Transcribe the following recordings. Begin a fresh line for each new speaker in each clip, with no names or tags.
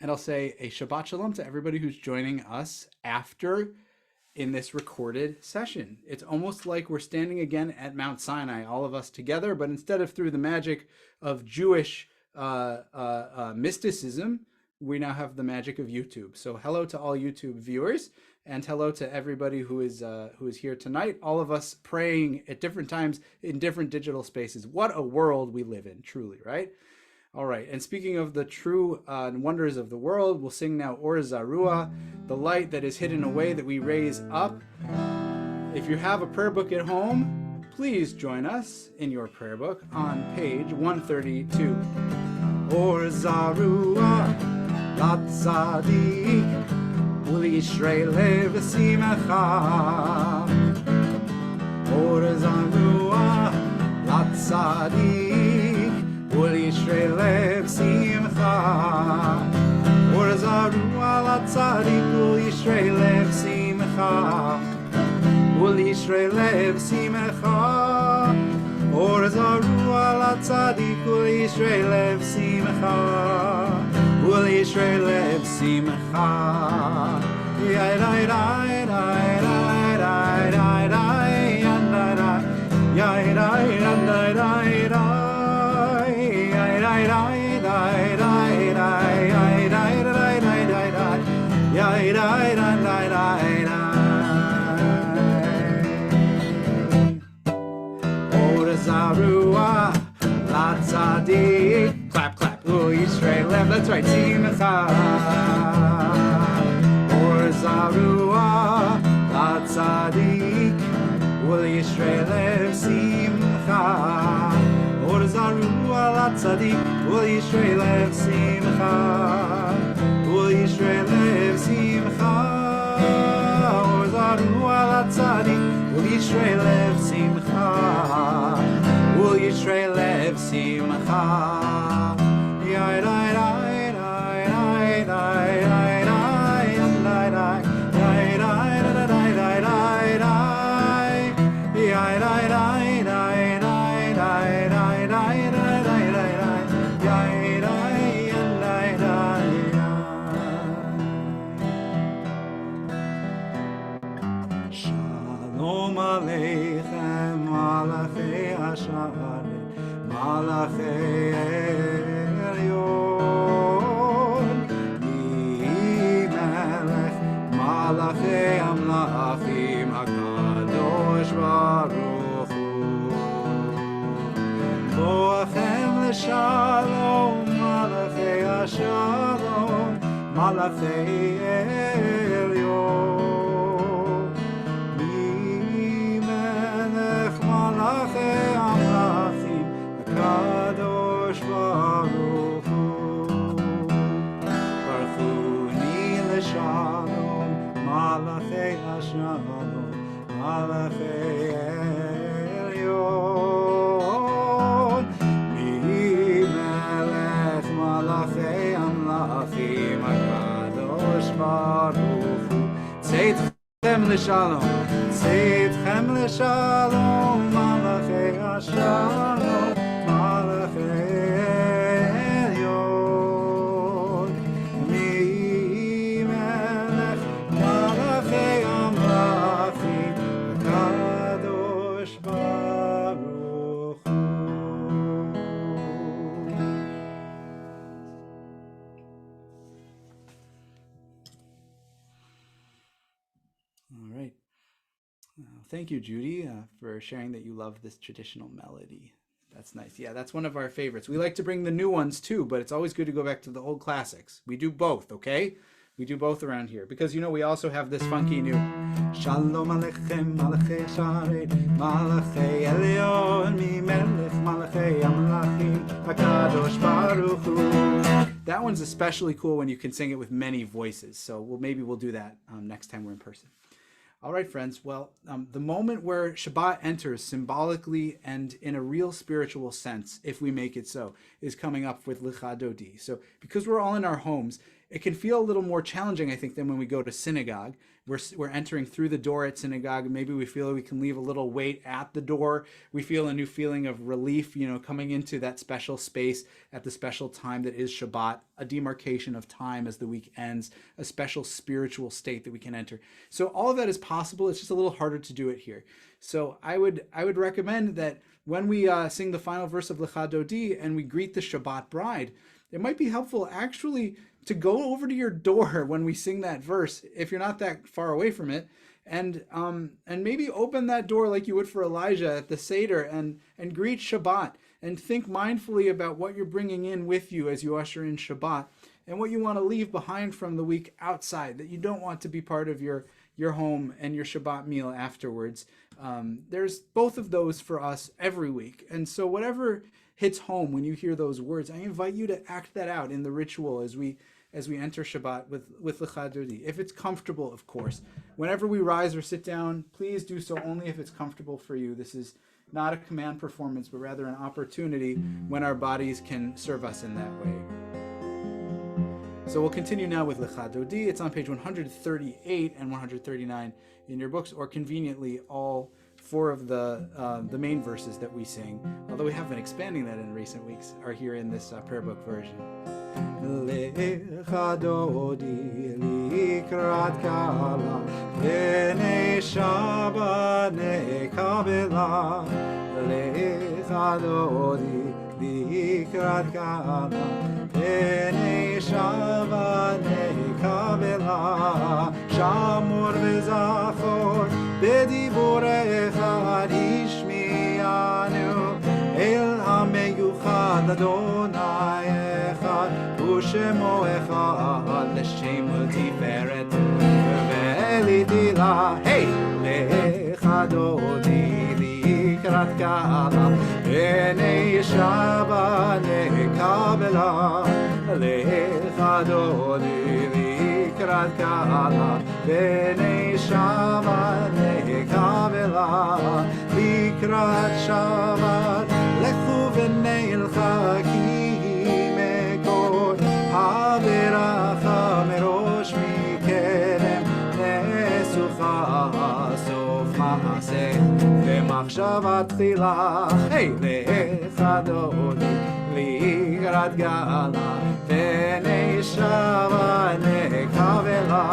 And I'll say a Shabbat Shalom to everybody who's joining us after in this recorded session. It's almost like we're standing again at Mount Sinai, all of us together, but instead of through the magic of Jewish mysticism, we now have the magic of YouTube. So hello to all YouTube viewers, and hello to everybody who is here tonight. All of us praying at different times in different digital spaces. What a world we live in, truly, right? All right, and speaking of the true wonders of the world, we'll sing now Or Zarua, the light that is hidden away that we raise up. If you have a prayer book at home, please join us in your prayer book on page 132. Or Zarua, Lat Tzadik, Uli Yisrael V'Simecha. Or Zarua, Lat Tzadik, Ul Yisrael lev simcha. Or Zarua Lat Tzadik, Ul Yisrael lev simcha. Ul Yisrael lev simcha. Or Zarua Lat Tzadik, Ul Yisrael lev simcha. Ul Yisrael lev simcha. Yai dai dai dai dai dai dai dai yai dai dai dai dai. Zarua, Lat Tzadik, clap, clap, Ul Yisrael lev, that's right, simcha. Or Zarua, Lat Tzadik, Ul Yisrael lev, simcha. Or Zarua, Lat Tzadik, Ul Yisrael lev, simcha. Ul Yisrael lev, simcha. Or Zarua, Lat Tzadik, Ul Yisrael lev, simcha. Ul Yisrael lev simcha. Yai dai dai dai dai dai dai dai dai dai dai dai dai dai dai. Yai dai dai dai dai dai dai dai dai dai dai. Yai dai dai dai dai. Shalom aleichem malachei Hasharet, malachei Elyon, Melech malachei amlachim, HaKadosh Baruch Hu. Boachem l'shalom, malachei Hashalom, malachei Elyon, Melech malachei amlachim, HaKadosh Baruch Hu. Baruchuni l'shalom, malachei Hashalom, malachei Elyon, Melech malachei amlachim, HaKadosh Baruch Hu. Tzedchem l'shalom, tzedchem l'shalom, malachei Hashalom, malachei Elyon, Melech malachei amlachim, HaKadosh Baruch Hu. All right. Thank you, Judy, for sharing that you love this traditional melody. That's nice. Yeah, that's one of our favorites. We like to bring the new ones too, but it's always good to go back to the old classics. We do both, okay? We do both around here because, you know, we also have this funky new Shalom Aleichem Malachei Hasharet, Malachei Elyon, Melech Malachei Amlachim, HaKadosh Baruch Hu. That one's especially cool when you can sing it with many voices. So maybe we'll do that next time we're in person. All right, friends. Well, the moment where Shabbat enters symbolically and in a real spiritual sense, if we make it so, is coming up with Lecha Dodi. So because we're all in our homes, it can feel a little more challenging, I think, than when we go to synagogue. We're entering through the door at synagogue. Maybe we feel we can leave a little weight at the door. We feel a new feeling of relief, coming into that special space at the special time that is Shabbat, a demarcation of time as the week ends, a special spiritual state that we can enter. So all of that is possible. It's just a little harder to do it here. So I would recommend that when we sing the final verse of Lecha Dodi and we greet the Shabbat bride, it might be helpful actually to go over to your door when we sing that verse, if you're not that far away from it, and maybe open that door like you would for Elijah at the Seder and greet Shabbat, and think mindfully about what you're bringing in with you as you usher in Shabbat, and what you want to leave behind from the week outside that you don't want to be part of your home and your Shabbat meal afterwards. There's both of those for us every week, and so whatever hits home when you hear those words, I invite you to act that out in the ritual as we enter Shabbat with Lecha Dodi. If it's comfortable, of course. Whenever we rise or sit down, please do so only if it's comfortable for you. This is not a command performance, but rather an opportunity when our bodies can serve us in that way. So we'll continue now with Lecha Dodi. It's on page 138 and 139 in your books, or conveniently all four of the main verses that we sing, although we have been expanding that in recent weeks, are here in this prayer book version. Lecha Dodi likrat kala b'nei Shabbat nekabela. Lecha Dodi likrat kala b'nei Shabbat nekabela. Shamor v'zachor b'diborecha ishmi'anu el ha'meyuchad Adonai echad u'shemo echad l'shem u'tiferet ve'elidila. Hey! Lecha Dodi likrat kala b'nei Shabbat nekabela. Lecha Dodi likrat kala b'nei Shabbat nekabela. Likrat Shabbat lechu v'nei elcha mekor haberacha merosh mikerem nesucha sof ma'aseh v'machshava tchila. Hey! Lecha Dodi likrat kala b'nei Shabbat nekabela.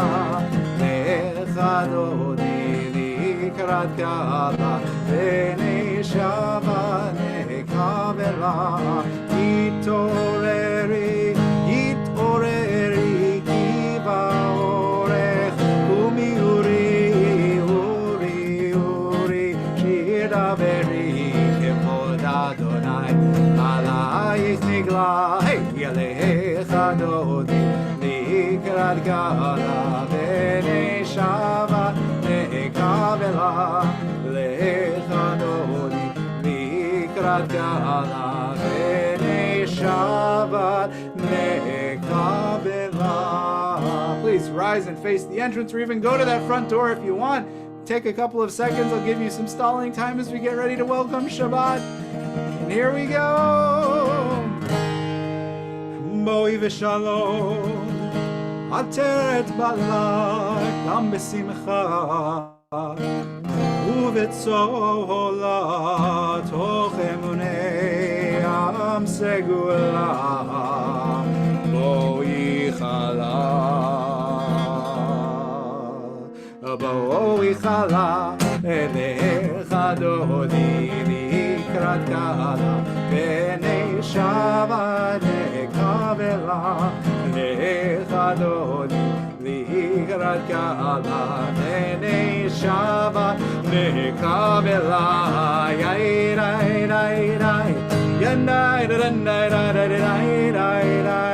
Lecha Dodi likrat kala b'nei Shabbat nekabela. Yitoreri ki ba'orech umiuri shir daveri kevod Adonai alayich nigla. Hey! Lecha Dodi likrat kala b'nei Shabbat nekabela. Lecha Dodi likrat kala b'nei Shabbat nekabela. Please rise and face the entrance, or even go to that front door if you want. Take a couple of seconds. I'll give you some stalling time as we get ready to welcome Shabbat. And here we go. Boi v'shalom ateret balak gam b'simcha ובצהלה תוך אמוני עם סגולה בואי חלה אליך דודי לקראת קלה בני שבת נקבלה אליך דודי לקראת קלה בני שבת nekabela yai dai dai dai yai dai dai dai dai dai dai dai dai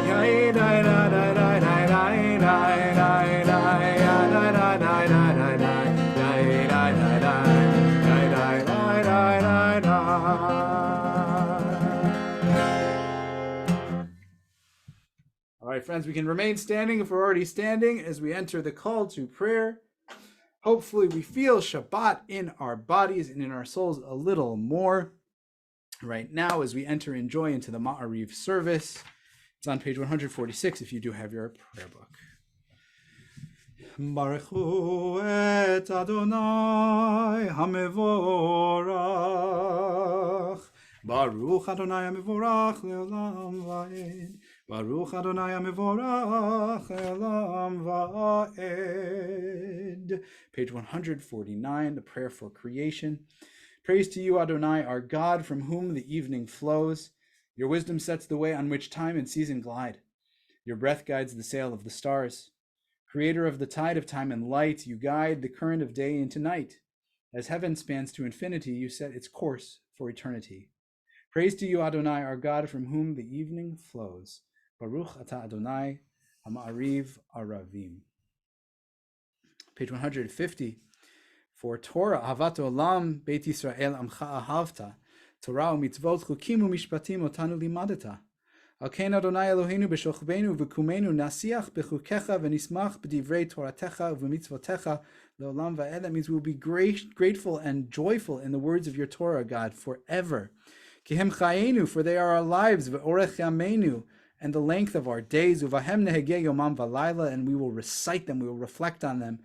yai dai dai dai dai dai dai dai dai dai dai dai dai dai dai. All right, friends, we can remain standing if we're already standing as we enter the call to prayer. Hopefully we feel Shabbat in our bodies and in our souls a little more. right now as we enter in joy into the Ma'ariv service. It's on page 146 if you do have your prayer book. Baruchu et Adonai HaMevorach. Baruch Adonai HaMevorach le'olam va'ed. Baruch Adonai HaMevorach le'olam va'ed. Page 149, the prayer for creation. Praise to you, Adonai, our God, from whom the evening flows. Your wisdom sets the way on which time and season glide. Your breath guides the sail of the stars. Creator of the tide of time and light, you guide the current of day into night. As heaven spans to infinity, you set its course for eternity. Praise to you, Adonai, our God, from whom the evening flows. Baruch atah Adonai, HaMa'ariv Aravim. Page 150. For Torah, Ahavat Olam, Beit Yisrael, Amcha Ahavta. Torah u'mitzvot, chukim u'mishpatim, otanu limadeta. Al ken Adonai Eloheinu b'shochbeinu v'kumenu nasiach b'chukecha v'nismach b'divrei Toratecha v'mitzvotecha le'olam va'ed. That means we will be grateful and joyful in the words of your Torah, God, forever. Kihem chayenu, for they are our lives, v'orech yameinu, and the length of our days, uvahem nehegeh yomam v'layla, and we will recite them, we will reflect on them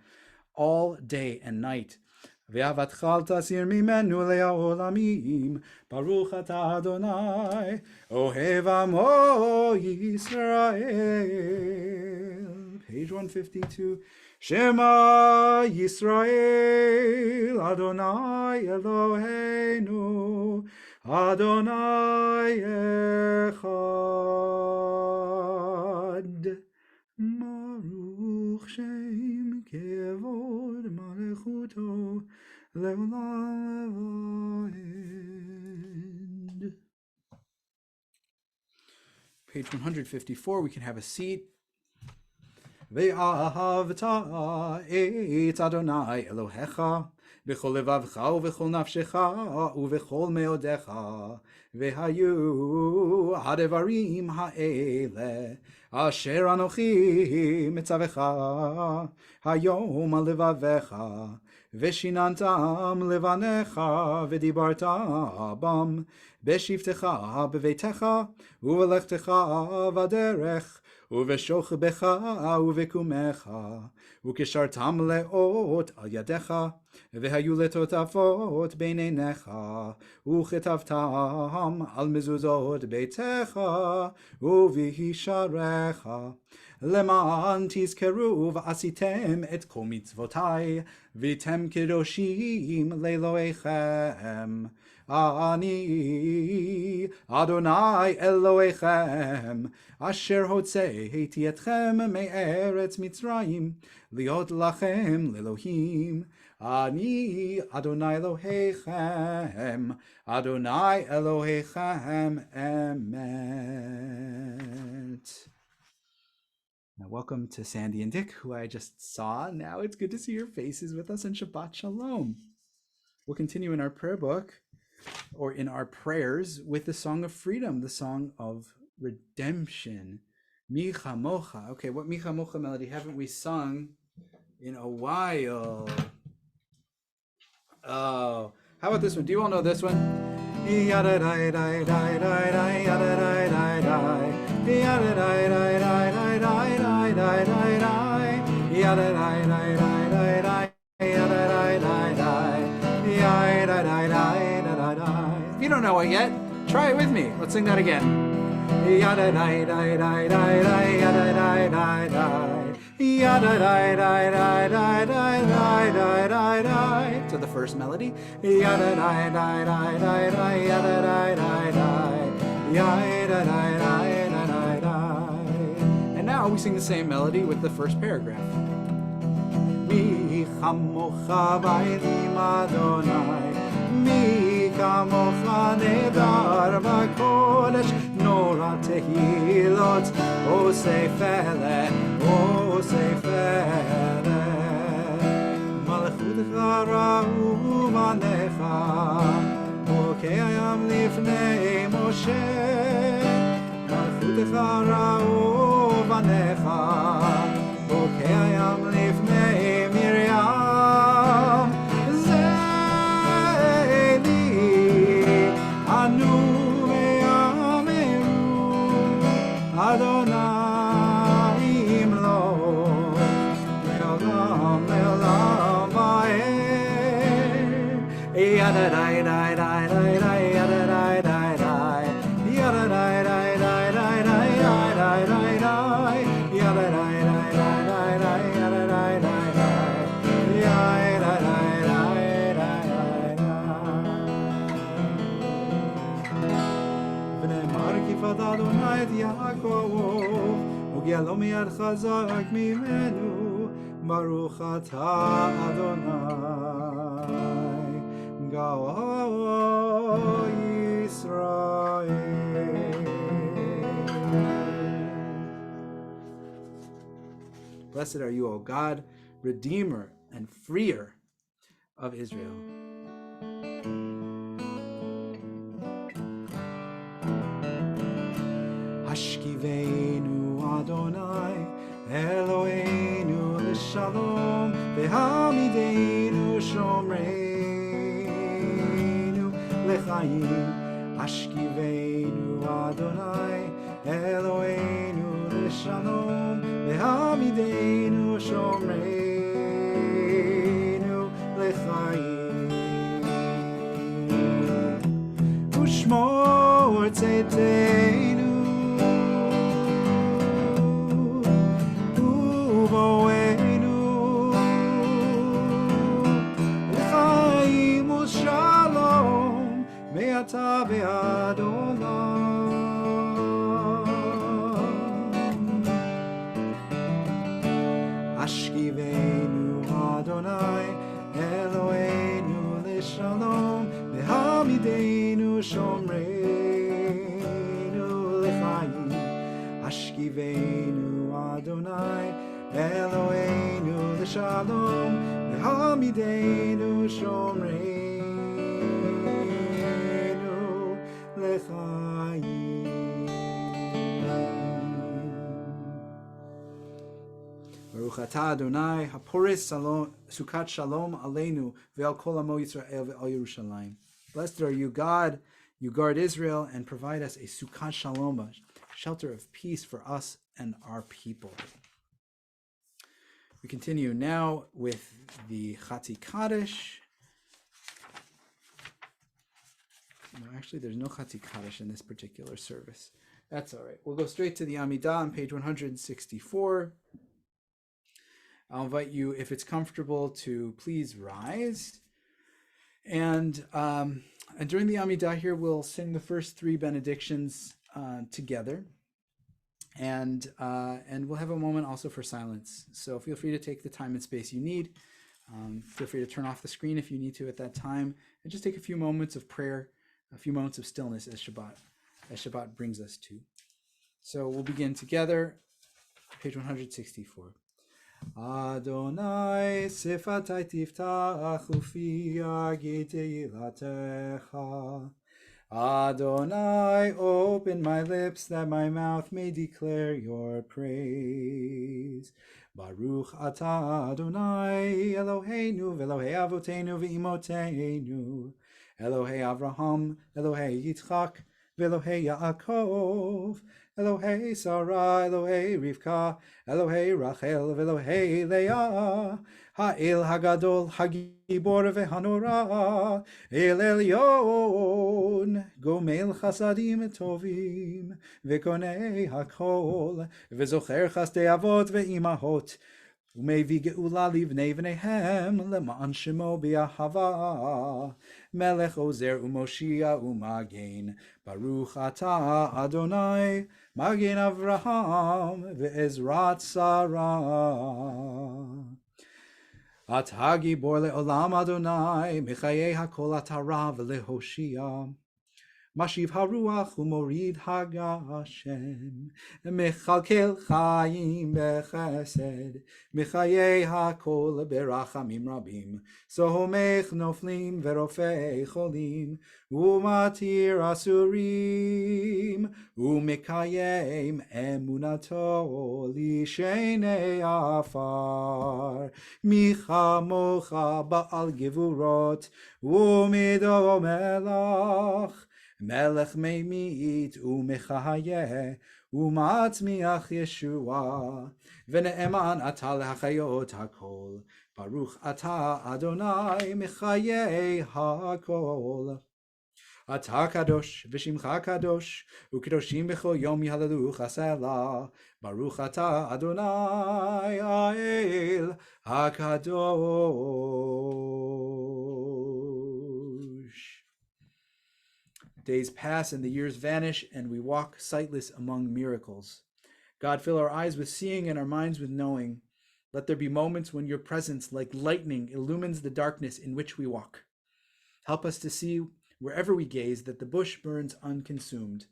all day and night. Ve'avatcha tasir mimenu le'olamim, Baruch atah Adonai, Ohev amo Yisrael. Page 152. Shema Yisrael, Adonai Eloheinu, Adonai Echad. Baruch Shem Kevod Malechuto Le'olam Va'ed. Page 154, we can have a seat. Ve'ahavta et Adonai Elohecha v'chol levavcha u'v'chol nafshecha u'v'chol meodecha ve'hayu hadevarim ha'ele asher anochi mitzavecha hayom al levavecha v'shinantam levanecha v'dibarta bam b'shivtecha b'veitecha u'v'lechtecha v'derech uveshochbecha uvekumecha ukeshartam leot al yadecha vehayu letotafot beinenecha uchetavtam al mezuzot beitecha uvihisharecha leman tizkeru v'asitem et kol mitzvotai v'tem kedoshim leloechem. Ani Adonai Elohechem asher hotzeiti etchem me'eretz Mitzrayim liot lachem lelohim. Ani Adonai Elohechem, Adonai Elohechem emet. Now welcome to Sandy and Dick, who I just saw. Now it's good to see your faces with us, and Shabbat Shalom. We'll continue in our prayer book, or in our prayers, with the Song of Freedom, the Song of Redemption. Mi Chamocha. Okay, what Mi Chamocha melody haven't we sung in a while? Oh, how about this one? Do you all know this one? If you don't know it yet, try it with me. Let's sing that again. To the first melody. And now we sing the same melody with the first paragraph. Mi chamocha vaylim Adonai, mi kamocha nedar v'kodesh, nora tehilot, osefele, osefele. Malchutecha ra'u vanecha, okayam lifnei Moshe. Malchutecha ra'u vanecha, okayam lifnei Miriam. Zeli anu Adonai Imloch Le'olam Le'olam Va'er Yadadai Dai Dai Dai Dai Yadadai Dai Dai Yadadai Dai Dai Dai Dai Dai Dai Dai Yadadai Dai Dai Dai Dai Yadadai Dai Dai Yadadai Dai Dai Dai ונאמר כי פדה אדוני את יעקב וגיה לו מיד חזק ממנו ברוך אתה אדוני גאו ישראל. Blessed are you, O God, Redeemer and Freer of Israel. Hashkivenu Adonai Eloheinu l'shalom v'hamidenu shomreinu l'chaim. Hashkivenu Adonai Eloheinu l'shalom v'hamidenu shomreinu l'chaim. Ushmor tzedkeinu אתה ועד עולם. השכיבנו אדוני אלוהינו לשלום והעמידנו שומרנו לחיים. השכיבנו אדוני אלוהינו לשלום והעמידנו שומרנו Baruch atah Adonai haporis sukat shalom aleinu ve'al kol amo Yisrael ve'al Yerushalayim. Blessed are you, God, you guard Israel and provide us a sukat shalom, a shelter of peace for us and our people. We continue now with the Chatzi Kaddish. No, actually, there's no Chatzi Kaddish in this particular service. That's all right. We'll go straight to the Amidah on page 164. I'll invite you, if it's comfortable, to please rise. And during the Amidah here, we'll sing the first three benedictions together. And we'll have a moment also for silence. So feel free to take the time and space you need. Feel free to turn off the screen if you need to at that time. And just take a few moments of prayer, a few moments of stillness as Shabbat brings us to. So we'll begin together, page 164. Adonai sifatai tiftach ufi yagid tehillah. Adonai, open my lips that my mouth may declare your praise. Baruch atah Adonai Eloheinu v'Elohei avoteinu v'imoteinu, Elohei Avraham, Elohei Yitzchak, v'Elohei Yaakov, Elohei Sarah, Elohei Rivka, Elohei Rachel, v'Elohei Leah, Ha'el Hagadol, Hagibor v'Hanora, El Elyon, Gomel Chasadim Tovim, V'Konei Hakol, V'Zocher Chasdei Avot v'Imahot, Umevi Geula Livnei V'Nehem, Leman Shemo B'Yahava, Melech Ozer Umoshia Umagen, Baruch Atah Adonai, Magen Avraham, V'Ezrat Sarah. Atah Gibor le'olam Adonai, Mechayei hakol atara v'lehoshia. Mashiv haruach umorid hagashem, Mechalkel chayim bechesed, Mechayei hakol berachamim rabim, Sohomech noflim verofei cholim, Umatir asurim, Umekayem emunato lishenei afar, Micha mocha ba'al gevurot, Umido melach, Melech meimit umechayeh, ומצמיח ישועה, ונאמן אתה להחיות הכל, ברוך אתה אדוני מחיי הכל. אתה קדוש ושמך קדוש, וקדושים בכל יום יהללוך סלה, ברוך אתה אדוני האל הקדוש. Days pass and the years vanish, and we walk sightless among miracles. God, fill our eyes with seeing and our minds with knowing. Let there be moments when your presence, like lightning, illumines the darkness in which we walk. Help us to see, wherever we gaze, that the bush burns unconsumed.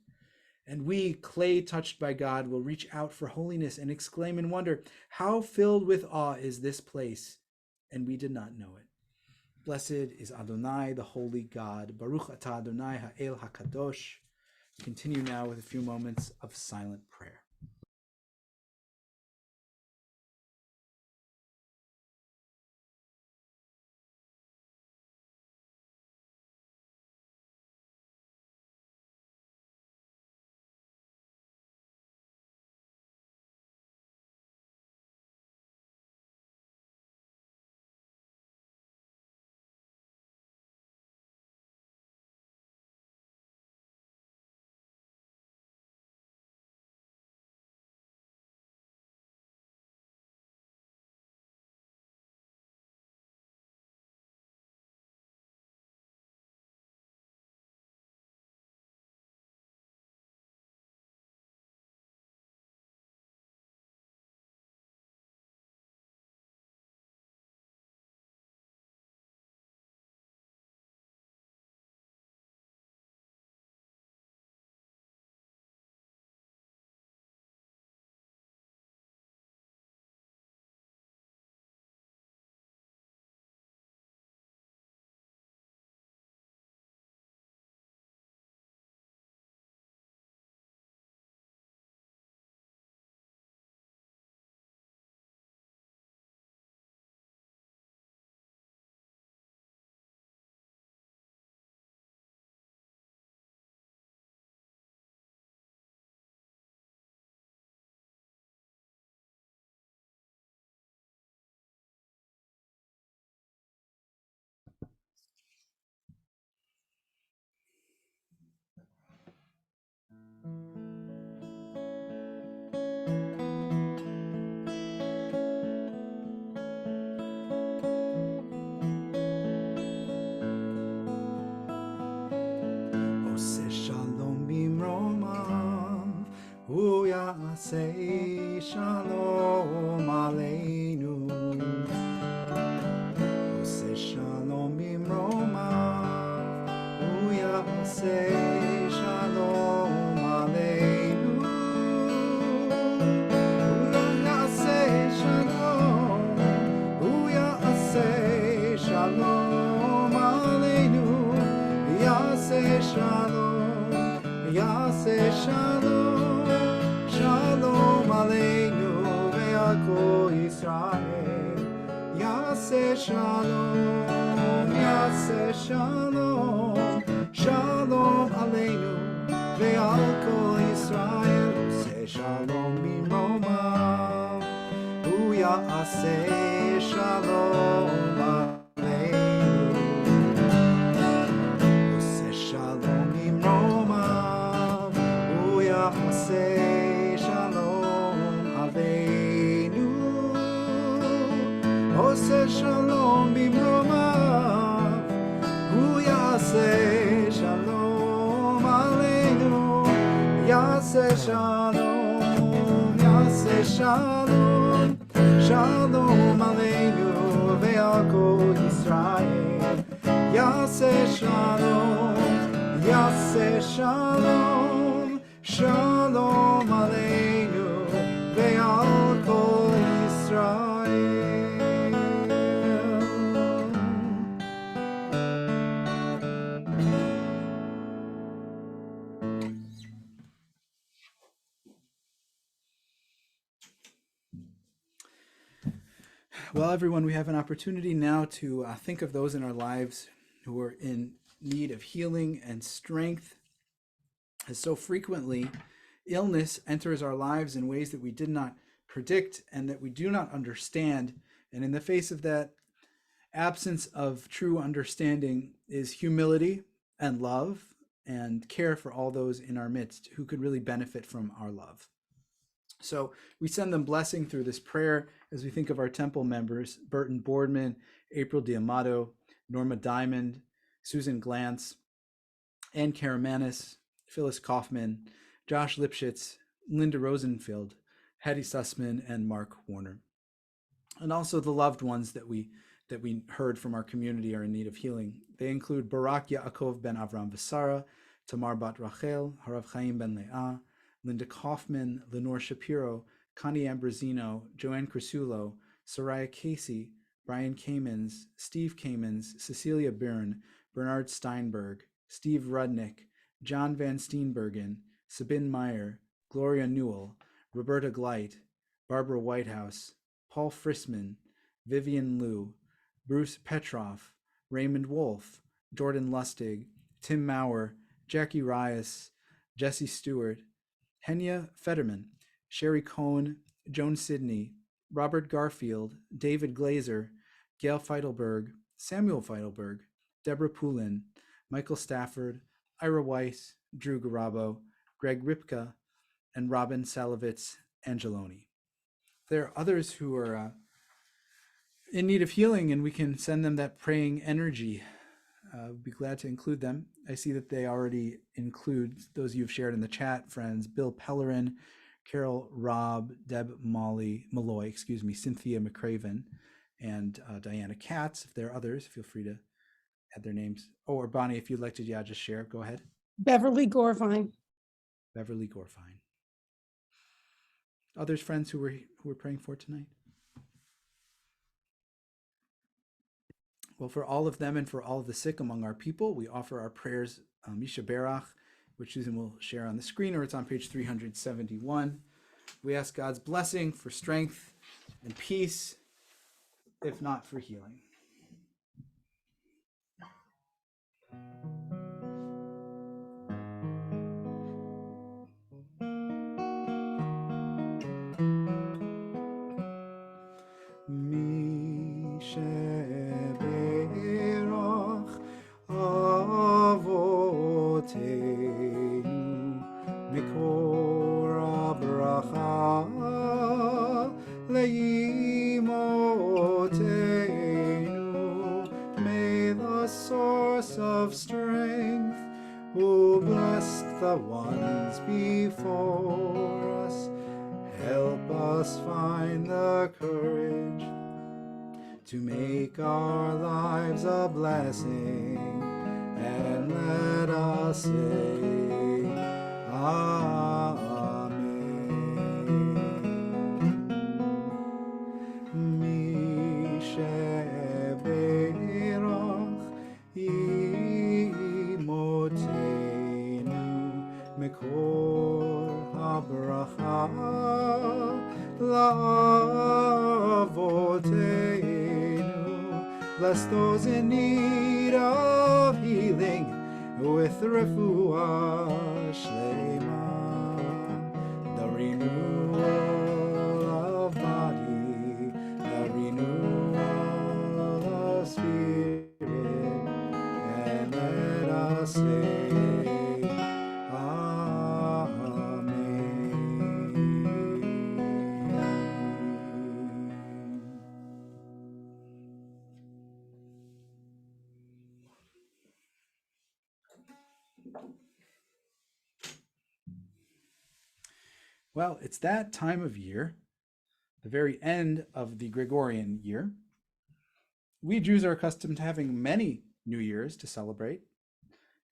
And we, clay touched by God, will reach out for holiness and exclaim in wonder, how filled with awe is this place? And we did not know it. Blessed is Adonai, the holy God. Baruch atah Adonai ha'el hakadosh. Continue now with a few moments of silent prayer. Say shalom aleinu. Say shalom bimroma. Say shalom aleinu. Say shalom. Say shalom aleinu. Say shalom. Say shalom. Shalom aleinu ve'al kol Yisrael. Yaseh shalom, yaseh shalom. Shalom aleinu ve'al kol Yisrael. Yaseh shalom bimromav. Hu yaseh shalom aleinu. Yaseh shalom bimromav. Hu yaseh Oseh shalom bimromav, hu yaseh shalom aleinu. Yaseh shalom, yaseh shalom. Shalom aleinu ve'al kol Yisrael. Yaseh shalom, yaseh shalom. Shalom aleinu ve'al kol Yisrael. Well, everyone, we have an opportunity now to think of those in our lives who are in need of healing and strength. As so frequently illness enters our lives in ways that we did not predict and that we do not understand. And in the face of that absence of true understanding is humility and love and care for all those in our midst who could really benefit from our love. So we send them blessing through this prayer as we think of our temple members, Burton Boardman, April D'Amato, Norma Diamond, Susan Glantz, Ann Karamanis, Phyllis Kaufman, Josh Lipschitz, Linda Rosenfield, Hattie Sussman, and Mark Warner. And also the loved ones that we heard from our community are in need of healing. They include Barak Yaakov ben Avram Vesara, Tamar Bat Rachel, Harav Chaim ben Leah, Linda Kaufman, Lenore Shapiro, Connie Ambrosino, Joanne Crisulo, Soraya Casey, Brian Kamens, Steve Kamens, Cecilia Byrne, Bernard Steinberg, Steve Rudnick, John Van Steenbergen, Sabine Meyer, Gloria Newell, Roberta Gleit, Barbara Whitehouse, Paul Frisman, Vivian Liu, Bruce Petroff, Raymond Wolf, Jordan Lustig, Tim Maurer, Jackie Rias, Jesse Stewart, Henya Fetterman, Sherry Cohn, Joan Sidney, Robert Garfield, David Glazer, Gail Feidelberg, Samuel Feidelberg, Deborah Poulin, Michael Stafford, Ira Weiss, Drew Garabo, Greg Ripka, and Robin Salovitz Angeloni. There are others who are in need of healing, and we can send them that praying energy. We'd be glad to include them. I see that they already include those you've shared in the chat, friends: Bill Pellerin, Carol Robb, Deb Malloy, Cynthia McCraven, and Diana Katz. If there are others, feel free to add their names. Oh, or Bonnie, if you'd like to, just share. Go ahead.
Beverly Gorvine.
Beverly Gorfine. Others, friends, who we're praying for tonight? Well, for all of them and for all of the sick among our people, we offer our prayers, Misha Berach, which Susan will share on the screen, or it's on page 371. We ask God's blessing for strength and peace, if not for healing. May the source of strength, who blessed the ones before us, help us find the courage to make our lives a blessing, and let us say, Amen. Mekor habracha la'avoteinu. Bless those in need of healing with refuah shlema, the renewal of body, the renewal of spirit, and let us say, well, it's that time of year, the very end of the Gregorian year. We Jews are accustomed to having many New Years to celebrate.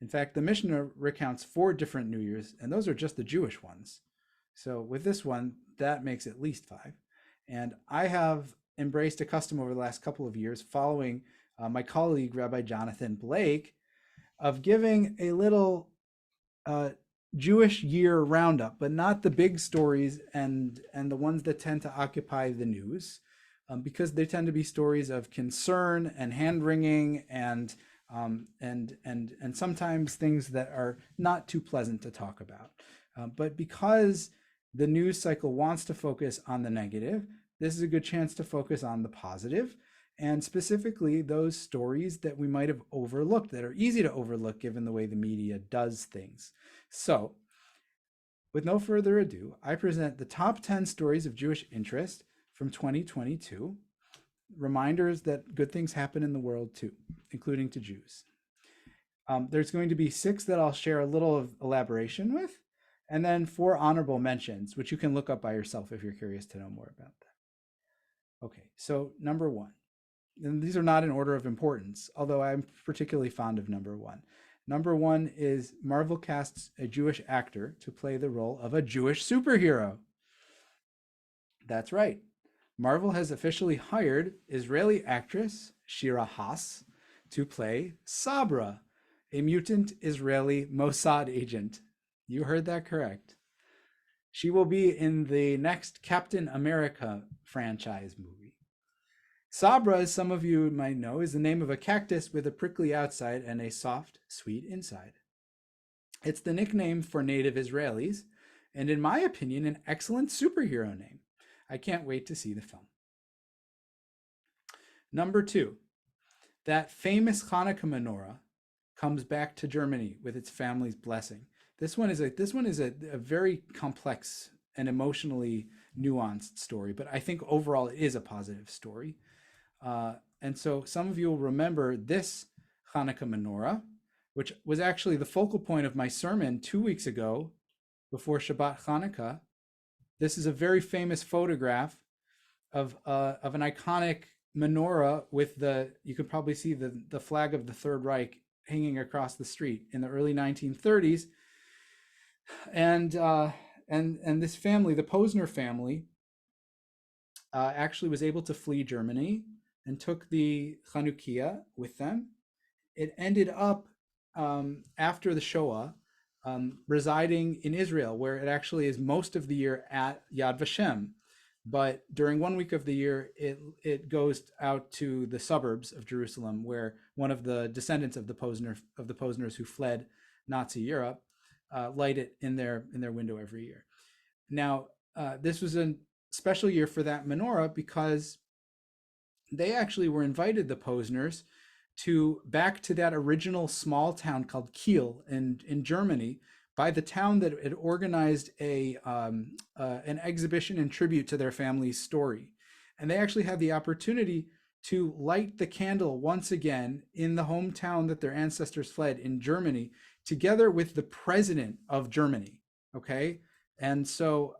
In fact, the Mishnah recounts 4 different New Years, and those are just the Jewish ones. So with this one, that makes at least 5. And I have embraced a custom over the last couple of years, following my colleague, Rabbi Jonathan Blake, of giving a little Jewish year roundup, but not the big stories and the ones that tend to occupy the news, because they tend to be stories of concern and hand-wringing and sometimes things that are not too pleasant to talk about. But because the news cycle wants to focus on the negative, this is a good chance to focus on the positive, and specifically those stories that we might have overlooked, that are easy to overlook given the way the media does things. So, with no further ado, I present the top 10 stories of Jewish interest from 2022. Reminders that good things happen in the world too, including to Jews. There's going to be 6 that I'll share a little of elaboration with, and then 4 honorable mentions, which you can look up by yourself if you're curious to know more about that. Okay, so number 1. And these are not in order of importance, although I'm particularly fond of number 1. Number 1 is Marvel casts a Jewish actor to play the role of a Jewish superhero. That's right. Marvel has officially hired Israeli actress Shira Haas to play Sabra, a mutant Israeli Mossad agent. You heard that correct. She will be in the next Captain America franchise movie. Sabra, as some of you might know, is the name of a cactus with a prickly outside and a soft, sweet inside. It's the nickname for native Israelis, and in my opinion, an excellent superhero name. I can't wait to see the film. Number 2, that famous Hanukkah menorah comes back to Germany with its family's blessing. This one is a very complex and emotionally nuanced story, but I think overall it is a positive story. And so some of you will remember this Hanukkah menorah, which was actually the focal point of my sermon 2 weeks ago before Shabbat Hanukkah. This is a very famous photograph of an iconic menorah with you could probably see the flag of the Third Reich hanging across the street in the early 1930s. And this family, the Posner family, actually was able to flee Germany and took the Chanukiah with them. It ended up, after the Shoah, residing in Israel, where it actually is most of the year at Yad Vashem. But during 1 week of the year, it goes out to the suburbs of Jerusalem, where one of the descendants of the Posners who fled Nazi Europe light it in their window every year. Now, this was a special year for that menorah because they actually were invited, the Posners, back to that original small town called Kiel in Germany, by the town that had organized an exhibition in tribute to their family's story. And they actually had the opportunity to light the candle once again in the hometown that their ancestors fled in Germany, together with the president of Germany. Okay. And so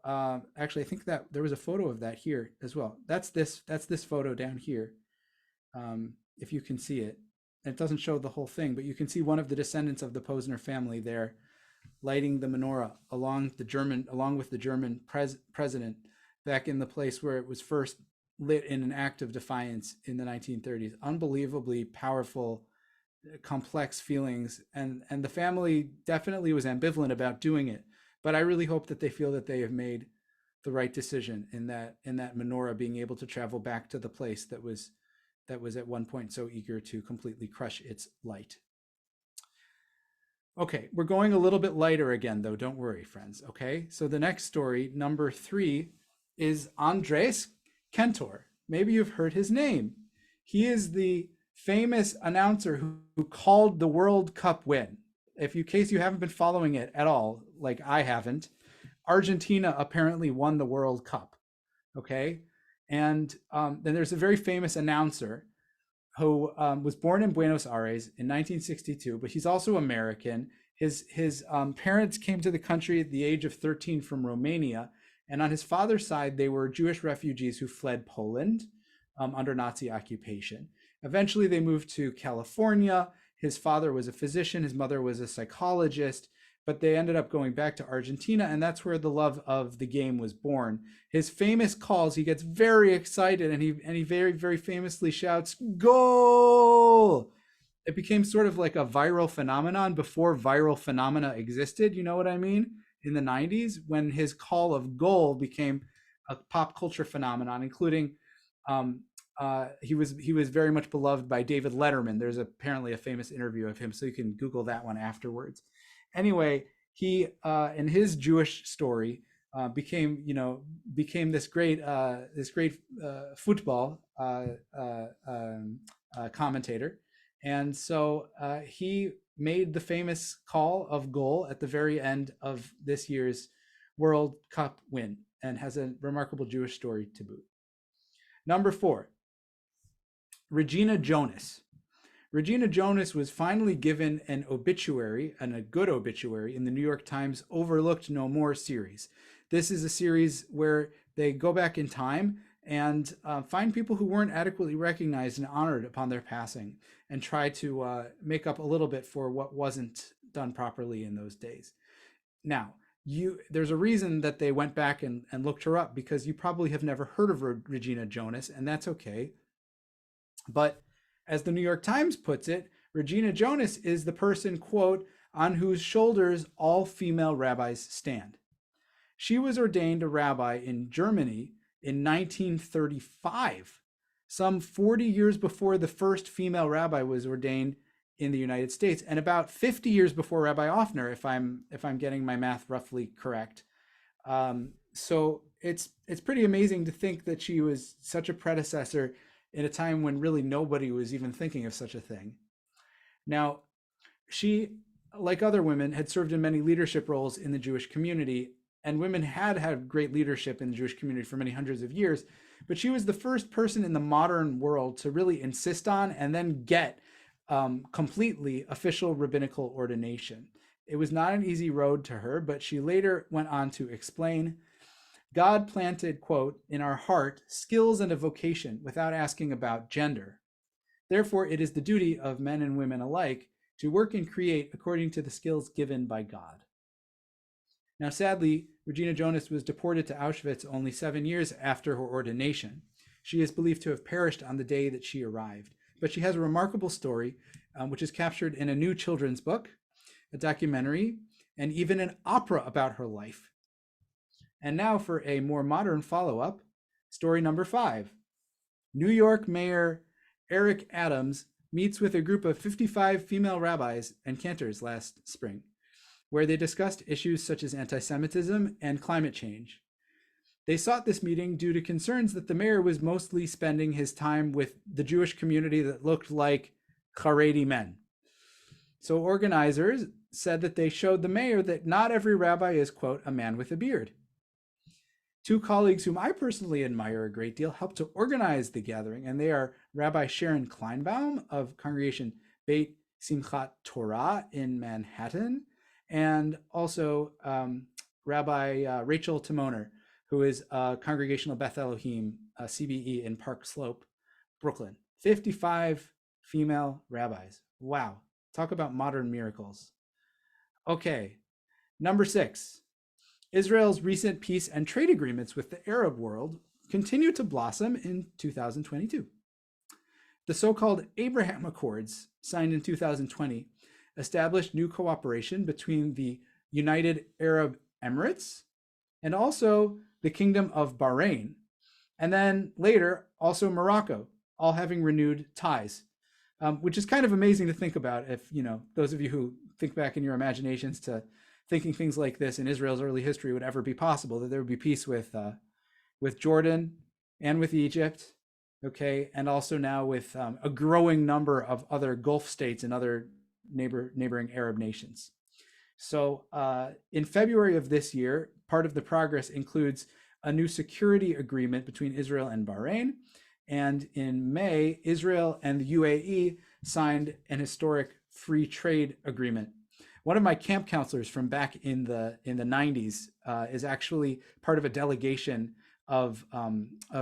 actually, I think that there was a photo of that here as well. That's this photo down here. If you can see it. It doesn't show the whole thing, but you can see one of the descendants of the Posner family there lighting the menorah along with the German president back in the place where it was first lit in an act of defiance in the 1930s. Unbelievably powerful, complex feelings, and the family definitely was ambivalent about doing it, but I really hope that they feel that they have made the right decision in that menorah being able to travel back to the place that was at one point so eager to completely crush its light. Okay, we're going a little bit lighter again, though. Don't worry, friends. Okay, so the next story, number 3, is Andres Kentor. Maybe you've heard his name. He is the famous announcer who called the World Cup win. In case you haven't been following it at all, like I haven't, Argentina apparently won the World Cup. Okay, and then there's a very famous announcer who was born in Buenos Aires in 1962, but he's also American. His parents came to the country at the age of 13 from Romania, and on his father's side, they were Jewish refugees who fled Poland under Nazi occupation. Eventually, they moved to California. His father was a physician, his mother was a psychologist, but they ended up going back to Argentina, and that's where the love of the game was born. His famous calls, he gets very excited, and he very, very famously shouts, "Goal!" It became sort of like a viral phenomenon before viral phenomena existed, you know what I mean? In the 90s, when his call of goal became a pop culture phenomenon, including he was very much beloved by David Letterman. There's apparently a famous interview of him, so you can Google that one afterwards. Anyway, he in his Jewish story became this great football commentator, and so he made the famous call of goal at the very end of this year's World Cup win, and has a remarkable Jewish story to boot. Number 4, Regina Jonas. Regina Jonas was finally given an obituary, and a good obituary, in the New York Times Overlooked No More series. This is a series where they go back in time and find people who weren't adequately recognized and honored upon their passing, and try to make up a little bit for what wasn't done properly in those days. Now, there's a reason that they went back and looked her up, because you probably have never heard of Regina Jonas, and that's okay. But as the New York Times puts it, Regina Jonas is the person, quote, on whose shoulders all female rabbis stand. She was ordained a rabbi in Germany in 1935, some 40 years before the first female rabbi was ordained in the United States, and about 50 years before Rabbi Offner, if I'm getting my math roughly correct. So it's pretty amazing to think that she was such a predecessor in a time when really nobody was even thinking of such a thing. Now, she, like other women, had served in many leadership roles in the Jewish community, and women had had great leadership in the Jewish community for many hundreds of years, but she was the first person in the modern world to really insist on and then get completely official rabbinical ordination. It was not an easy road to her, but she later went on to explain, God planted, quote, in our heart skills and a vocation without asking about gender. Therefore, it is the duty of men and women alike to work and create according to the skills given by God. Now, sadly, Regina Jonas was deported to Auschwitz only 7 years after her ordination. She is believed to have perished on the day that she arrived. But she has a remarkable story, which is captured in a new children's book, a documentary, and even an opera about her life. And now for a more modern follow-up, story number 5. New York Mayor Eric Adams meets with a group of 55 female rabbis and cantors last spring, where they discussed issues such as anti-Semitism and climate change. They sought this meeting due to concerns that the mayor was mostly spending his time with the Jewish community that looked like Haredi men. So organizers said that they showed the mayor that not every rabbi is, quote, a man with a beard. 2 colleagues whom I personally admire a great deal helped to organize the gathering, and they are Rabbi Sharon Kleinbaum of Congregation Beit Simchat Torah in Manhattan, and also Rabbi Rachel Timoner, who is a Congregational Beth Elohim, CBE in Park Slope, Brooklyn. 55 female rabbis. Wow. Talk about modern miracles. Okay. Number 6. Israel's recent peace and trade agreements with the Arab world continue to blossom in 2022. The so-called Abraham Accords, signed in 2020, established new cooperation between the United Arab Emirates and also the Kingdom of Bahrain, and then later also Morocco, all having renewed ties, which is kind of amazing to think about if, those of you who think back in your imaginations to thinking things like this in Israel's early history would ever be possible, that there would be peace with Jordan and with Egypt, okay, and also now with a growing number of other Gulf states and other neighboring Arab nations. So in February of this year, part of the progress includes a new security agreement between Israel and Bahrain. And in May, Israel and the UAE signed an historic free trade agreement. One of my camp counselors from back in the 90s is actually part of a delegation of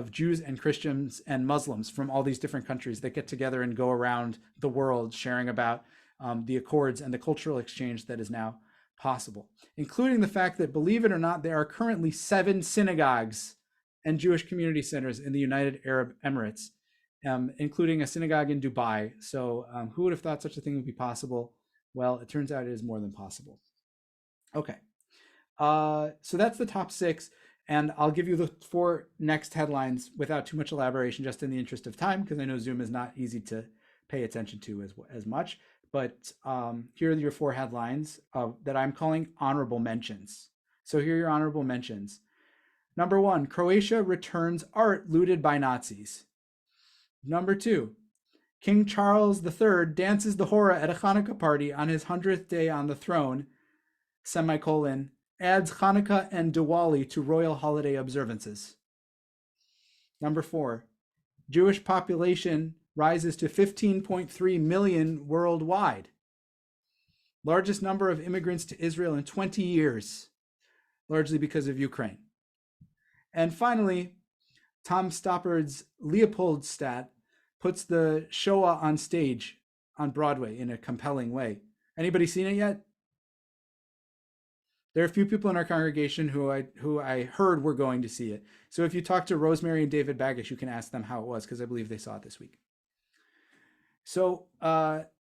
Jews and Christians and Muslims from all these different countries that get together and go around the world sharing about the accords and the cultural exchange that is now possible, including the fact that, believe it or not, there are currently 7 synagogues and Jewish community centers in the United Arab Emirates, including a synagogue in Dubai. So who would have thought such a thing would be possible? Well, it turns out it is more than possible. Okay, so that's the top 6, and I'll give you the 4 next headlines without too much elaboration, just in the interest of time, because I know Zoom is not easy to pay attention to as much. but here are your 4 headlines that I'm calling honorable mentions. So here are your honorable mentions. Number 1, Croatia returns art looted by Nazis. Number 2, King Charles III dances the hora at a Hanukkah party on his 100th day on the throne, semicolon, adds Hanukkah and Diwali to royal holiday observances. Number 4, Jewish population rises to 15.3 million worldwide. Largest number of immigrants to Israel in 20 years, largely because of Ukraine. And finally, Tom Stoppard's Leopoldstadt puts the Shoah on stage on Broadway in a compelling way. Anybody seen it yet? There are a few people in our congregation who I heard were going to see it. So if you talk to Rosemary and David Bagish, you can ask them how it was, because I believe they saw it this week. So,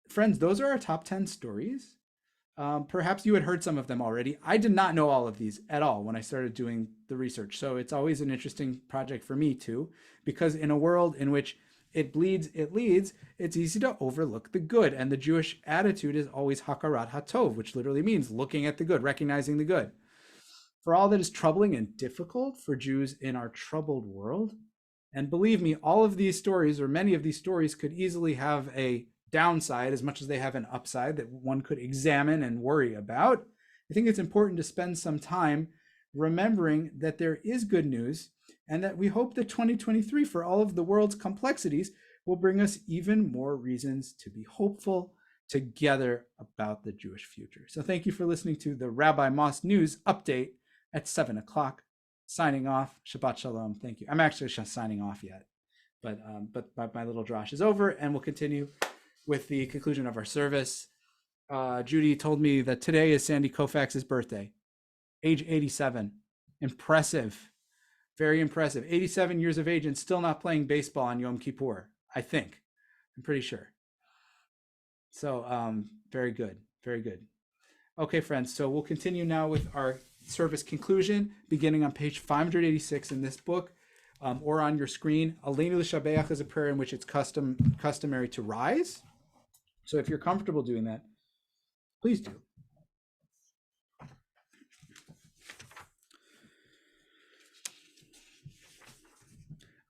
friends, those are our top 10 stories. Perhaps you had heard some of them already. I did not know all of these at all when I started doing the research. So it's always an interesting project for me too, because in a world in which it bleeds, it leads, it's easy to overlook the good. And the Jewish attitude is always hakarat hatov, which literally means looking at the good, recognizing the good. For all that is troubling and difficult for Jews in our troubled world, and believe me, all of these stories, or many of these stories, could easily have a downside as much as they have an upside that one could examine and worry about. I think it's important to spend some time remembering that there is good news, and that we hope that 2023, for all of the world's complexities, will bring us even more reasons to be hopeful together about the Jewish future. So thank you for listening to the Rabbi Moss News Update at 7 o'clock. Signing off. Shabbat Shalom. Thank you. I'm actually just signing off yet, but my little drosh is over, and we'll continue with the conclusion of our service. Judy told me that today is Sandy Koufax's birthday, age 87. Impressive. Very impressive. 87 years of age and still not playing baseball on Yom Kippur, I think. I'm pretty sure. So very good. Very good. Okay, friends. So we'll continue now with our service conclusion, beginning on page 586 in this book, or on your screen. Aleinu l'shabeach is a prayer in which it's customary to rise. So if you're comfortable doing that, please do.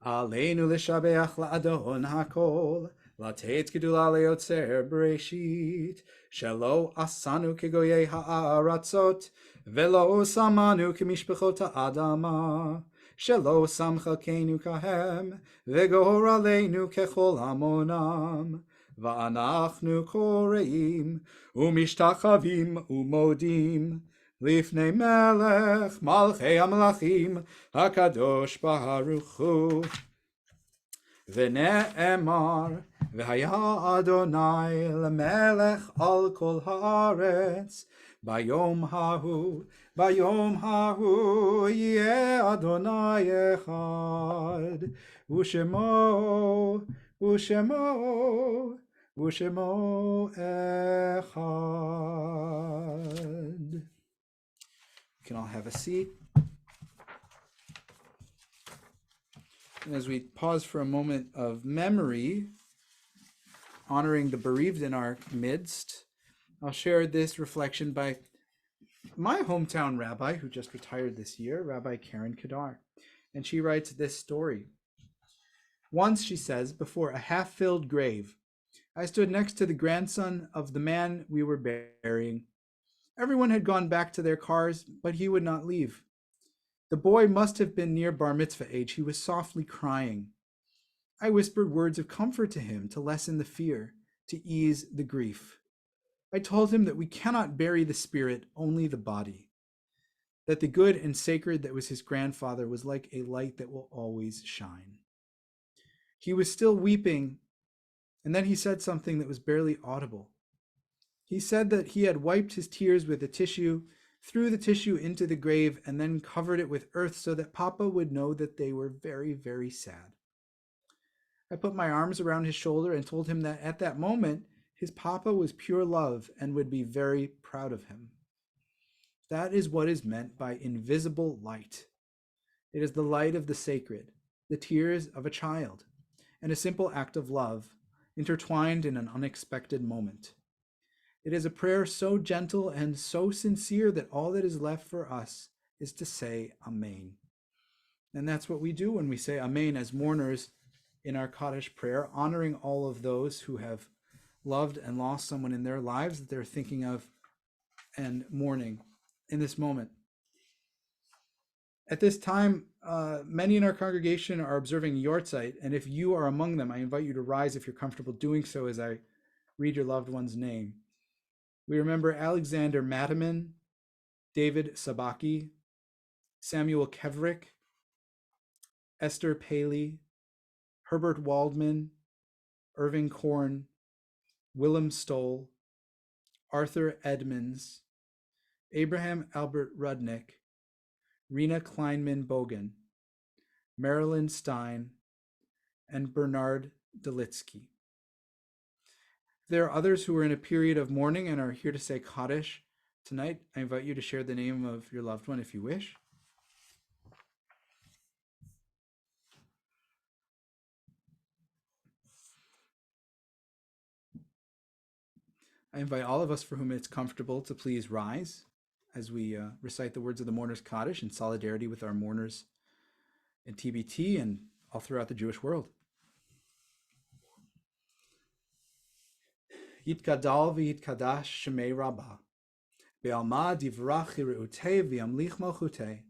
Aleinu l'shabeach la'adon hakol, לתת גדולה ליוצר בראשית, שלא עשנו כגויי הארצות, ולא שמנו כמשפחות האדמה, שלא שם חלקנו כהם, וגורלנו ככל המונם, ואנחנו קוראים ומשתחווים ומודים, לפני מלך מלכי המלכים, הקדוש ברוך הוא. ונאמר, והיה אדוני למלך על כל הארץ, ביום ההוא יהיה אדוני אחד, ושמו אחד. You can all have a seat. And as we pause for a moment of memory, honoring the bereaved in our midst, I'll share this reflection by my hometown rabbi, who just retired this year, Rabbi Karen Kadar. And she writes this story. Once, she says, before a half-filled grave, I stood next to the grandson of the man we were burying. Everyone had gone back to their cars, but he would not leave. The boy must have been near bar mitzvah age. He was softly crying. I whispered words of comfort to him to lessen the fear, to ease the grief. I told him that we cannot bury the spirit, only the body. That the good and sacred that was his grandfather was like a light that will always shine. He was still weeping, and then he said something that was barely audible. He said that he had wiped his tears with a tissue, threw the tissue into the grave, and then covered it with earth so that Papa would know that they were very, very sad. I put my arms around his shoulder and told him that at that moment, his Papa was pure love and would be very proud of him. That is what is meant by invisible light. It is the light of the sacred, the tears of a child, and a simple act of love, intertwined in an unexpected moment. It is a prayer so gentle and so sincere that all that is left for us is to say Amen. And that's what we do when we say Amen as mourners in our Kaddish prayer, honoring all of those who have loved and lost someone in their lives that they're thinking of and mourning in this moment. At this time, many in our congregation are observing Yortzeit, and if you are among them, I invite you to rise if you're comfortable doing so as I read your loved one's name. We remember Alexander Mataman, David Sabaki, Samuel Kevrick, Esther Paley, Herbert Waldman, Irving Korn, Willem Stoll, Arthur Edmonds, Abraham Albert Rudnick, Rena Kleinman Bogan, Marilyn Stein, and Bernard Delitsky. There are others who are in a period of mourning and are here to say Kaddish tonight. I invite you to share the name of your loved one if you wish. I invite all of us for whom it's comfortable to please rise as we recite the words of the Mourners Kaddish in solidarity with our mourners in TBT and all throughout the Jewish world. Yitgadal v'yitkadash shemei Rabbah, be'alma divrach yireutei v'yamlich malchutei,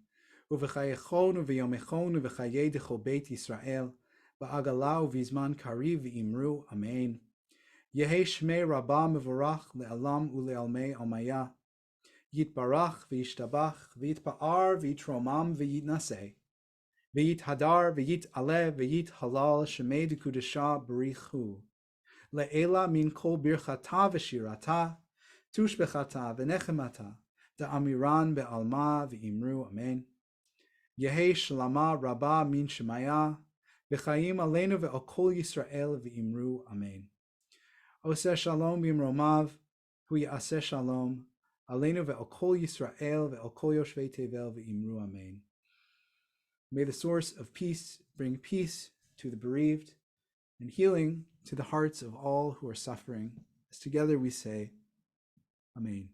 uv'chayechon uv'yomechon uv'chayei dechol beit Yisrael, ba'agala uv'izman kariv v'imru, Amen. Yehi shmei Rabbah mevorach le'alam ule'almei almaya, yitbarach v'yishtabach v'yitpa'ar v'yitromam v'yitnaseh, v'yithadar v'yit'aleh v'yithalal shemei dekudesha b'richu, le'ela min kol birchata v'shirata, tushbechata v'nechemata, da'amiran be'alma v'imru, Amen. Yehi shlama Rabbah min shemaya, v'chayim aleinu ve'al kol Yisrael v'imru, Amen. Oseh shalom b'imromav, hu ya'aseh shalom, aleinu ve'al kol Yisrael ve'al kol yoshvei tevel v'imru, Amen. May the source of peace bring peace to the bereaved and healing to the hearts of all who are suffering. As together we say, Amen.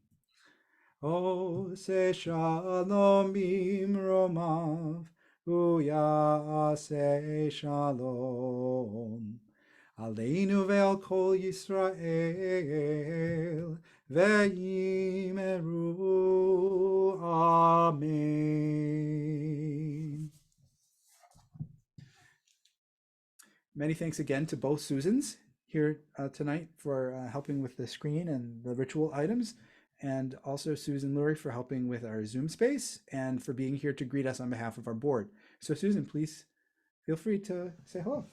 Oseh shalom b'imromav, hu ya'aseh shalom, Aleinu ve'al kol Yisrael ve'yimeru, Amen. Many thanks again to both Susans here tonight for helping with the screen and the ritual items, and also Susan Lurie for helping with our Zoom space and for being here to greet us on behalf of our board. So Susan, please feel free to say hello.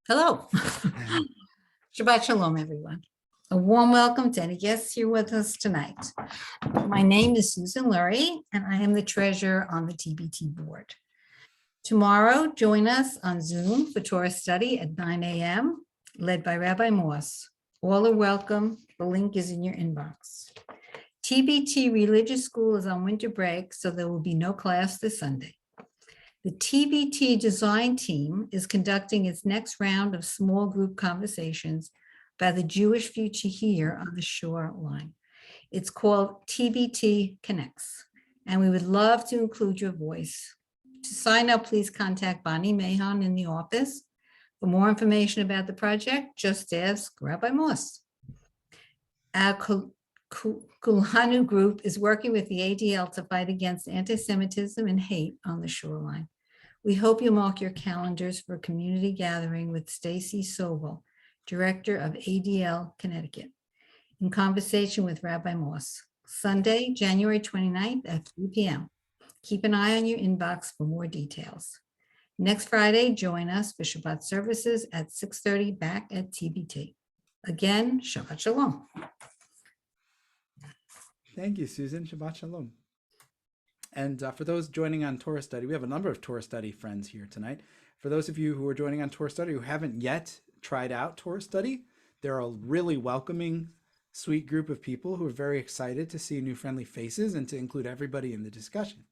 Hello. Shabbat Shalom, everyone. A warm welcome to any guests here with us tonight. My name is Susan Lurie, and I am the treasurer on the TBT board. Tomorrow, join us on Zoom for Torah study at 9 a.m., led by Rabbi Moss. All are welcome. The link is in your inbox. TBT Religious School is on winter break, so there will be no class this Sunday. The TBT design team is conducting its next round of small group conversations about the Jewish future here on the shoreline. It's called TBT Connects, and we would love to include your voice. To sign up, please contact Bonnie Mahon in the office. For more information about the project, just ask Rabbi Moss. Our Kulhanu group is working with the ADL to fight against anti-Semitism and hate on the shoreline. We hope you mark your calendars for a community gathering with Stacy Sobel, Director of ADL Connecticut, in conversation with Rabbi Moss, Sunday, January 29th at 3 p.m. Keep an eye on your inbox for more details. Next Friday, join us for Shabbat services at 6:30 back at TBT. Again, Shabbat Shalom.
Thank you, Susan. Shabbat Shalom. And for those joining on Torah Study, we have a number of Torah Study friends here tonight. For those of you who are joining on Torah Study who haven't yet tried out Torah Study, they're a really welcoming, sweet group of people who are very excited to see new friendly faces and to include everybody in the discussion.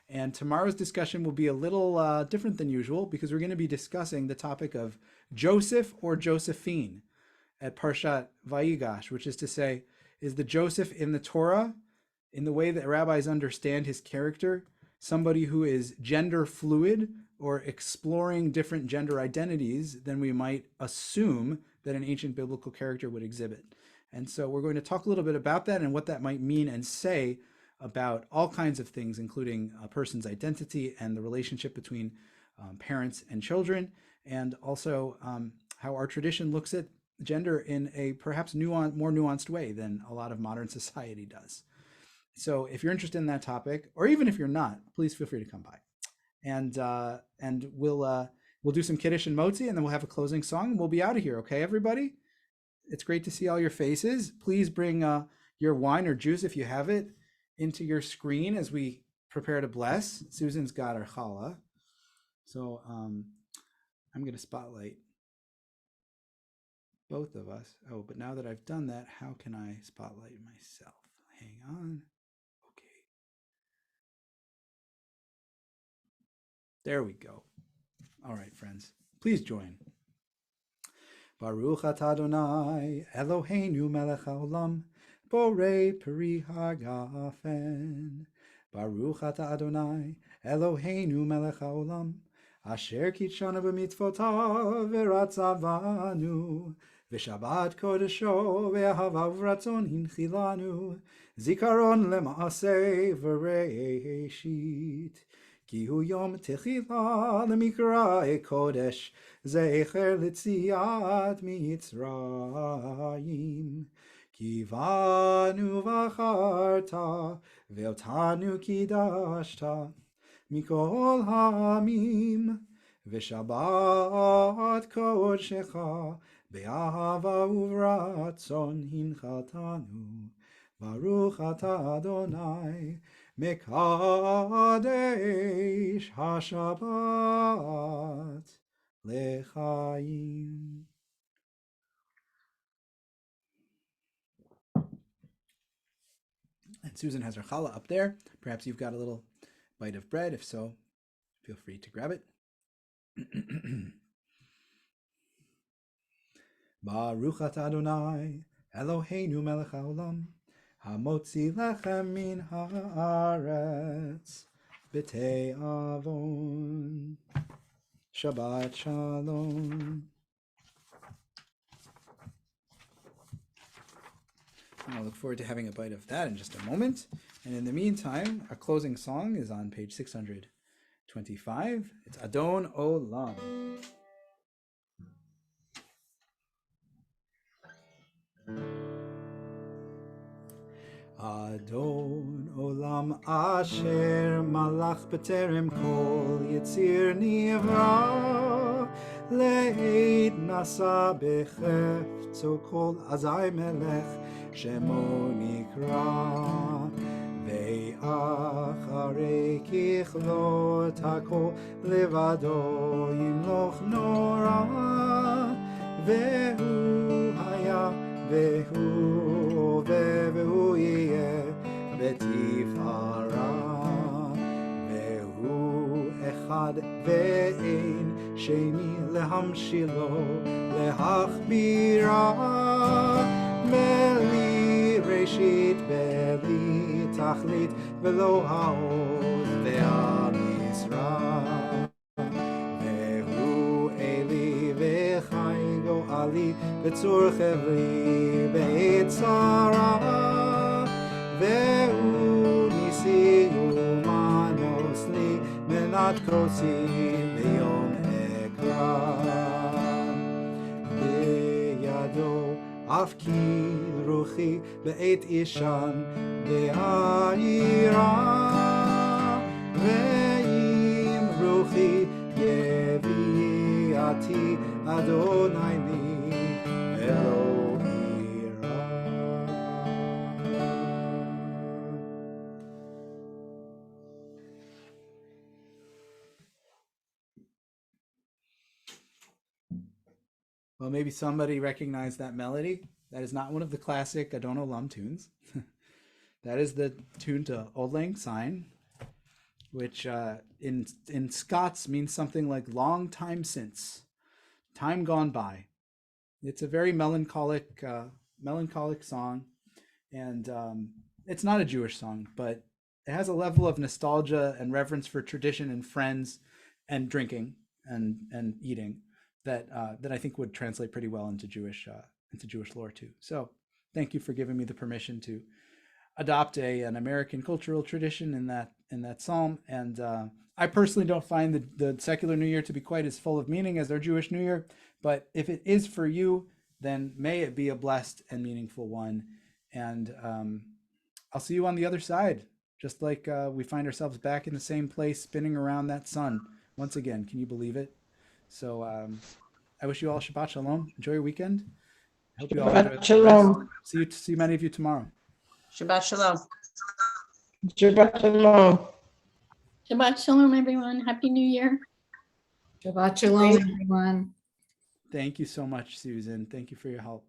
And tomorrow's discussion will be a little different than usual because we're going to be discussing the topic of Joseph or Josephine at Parshat Vayigash, which is to say, is the Joseph in the Torah, in the way that rabbis understand his character, somebody who is gender fluid or exploring different gender identities than we might assume that an ancient biblical character would exhibit. And so we're going to talk a little bit about that and what that might mean and say about all kinds of things, including a person's identity and the relationship between parents and children, and also how our tradition looks at gender in a perhaps more nuanced way than a lot of modern society does. So if you're interested in that topic, or even if you're not, please feel free to come by. And we'll do some Kiddush and Motzi, and then we'll have a closing song, and we'll be out of here. Okay, everybody? It's great to see all your faces. Please bring your wine or juice, if you have it, into your screen as we prepare to bless. Susan's got her challah. So I'm going to spotlight both of us. Oh, but now that I've done that, how can I spotlight myself? Hang on. Okay. There we go. All right, friends, please join. Baruch atah Adonai Eloheinu melech haolam borei peri hagafen. Baruch atah Adonai Eloheinu melech haolam asher kitshanu b'mitzvotav v'ratzavanu v'shabbat kodesho v'ahava v'ratzon hinchilanu zikaron lema'aseh v'reishit ki hu yom techila l'mikra'e kodesh zecher l'tziat mitzrayim ki vanu v'acharta ve'otanu kidashta mikol ha'amim v'shabbat kodeshecha be'ahava uvratzon hinchatanu Baruch atah Adonai Mekadesh HaShabbat Lechaim. And Susan has her challah up there. Perhaps you've got a little bite of bread. If so, feel free to grab it. Baruch atah Adonai Eloheinu melech haolam Hamotzi lechem min haaretz b'tei avon. Shabbat shalom. I look forward to having a bite of that in just a moment. And in the meantime, our closing song is on page 625. It's Adon Olam. Adon Olam Asher Malach B'terem Kol Yitzir Nivra Leit Nasa B'chefzo Kol Azai Melech Shemo Nikra Ve'acharei Kichlot HaKol Levado Yimloch Nora Ve'hu Haya Ve'hu Ve'hu Yeh B'tifara Ve'hu Echad Ve'ein Sheni Lehamshilo Lehachbira Beli Reshit Beli Tachlit Velo Ha'oz Ve'amisra Ve'hu Eli Ve'chai Go'ali B'tzur Chevri Be'etzara Ve'hu Nisi Umanos Li Menat Kosi Be'yom Ekra Be'yado Afki Ruchi Be'et Ishan Be'ayira Ve'im Ruchi Yevi'ati Adonai Li Elohira. Well, maybe somebody recognized that melody. That is not one of the classic Adon Olam tunes. That is the tune to Old Lang Syne, which in Scots means something like long time since, time gone by. It's a very melancholic song, and it's not a Jewish song, but it has a level of nostalgia and reverence for tradition and friends and drinking and eating that I think would translate pretty well into Jewish lore too. So thank you for giving me the permission to adopt an American cultural tradition in that psalm. And I personally don't find the secular New Year to be quite as full of meaning as our Jewish New Year. But if it is for you, then may it be a blessed and meaningful one. And I'll see you on the other side, just like we find ourselves back in the same place, spinning around that sun once again. Can you believe it? So I wish you all Shabbat Shalom. Enjoy your weekend. I hope you all enjoy
Shabbat
the
Shalom.
rest. See many of you tomorrow.
Shabbat Shalom.
Shabbat Shalom.
Shabbat Shalom, everyone. Happy New Year.
Shabbat shalom, everyone.
Thank you so much, Susan. Thank you for your help.